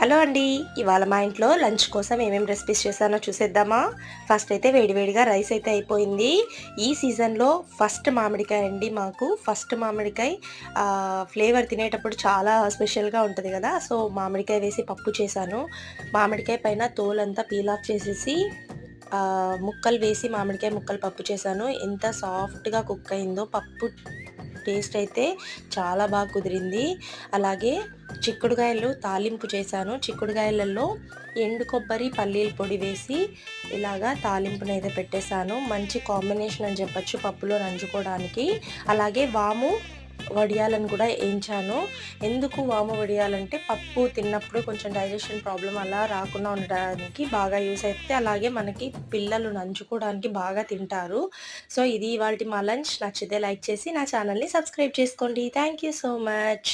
Hello అండి. ఇవాళ మా ఇంట్లో లంచ్ కోసం ఏమేమి రెసిపీస్ చేశానో చూసేద్దామా? ఫస్ట్ అయితే వేడివేడిగా రైస్ అయితే అయిపోయింది. ఈ సీజన్‌లో ఫస్ట్ మామిడికాయ అండి మాకు. ఫస్ట్ మామిడికాయ ఫ్లేవర్ తినేటప్పుడు చాలా స్పెషల్‌గా ఉంటది గదా! సో, మామిడికాయ వేసి పప్పు చేశాను. మామిడికాయ పైన తోలంతా పీల్ ఆఫ్ చేసేసి ముక్కలు వేసి మామిడికాయ ముక్కలు పప్పు చేశాను. ఎంత సాఫ్ట్‌గా కుక్ అయిందో పప్పు టేస్ట్ అయితే చాలా బాగా కుదిరింది. అలాగే చిక్కుడుగాయలు తాలింపు చేశాను. చిక్కుడుగాయలలో ఎండు కొబ్బరి, పల్లీల పొడి వేసి ఇలాగా తాలింపునైతే పెట్టేశాను. మంచి కాంబినేషన్ అని చెప్పొచ్చు పప్పులో నంజుకోవడానికి. అలాగే వాము వడియాలను కూడా ఏంచాను. ఎందుకు వాము వడియాలంటే పప్పు తిన్నప్పుడు కొంచెం డైజెషన్ ప్రాబ్లమ్ అలా రాకుండా ఉండడానికి బాగా యూజ్ అవుతుంది. అలాగే మనకి పిల్లలు నంచుకోవడానికి బాగా తింటారు. సో, ఇది ఇవాల్టి మా లంచ్. నచ్చితే లైక్ చేసి నా ఛానల్‌ని సబ్స్క్రైబ్ చేసుకోండి. Thank you so much.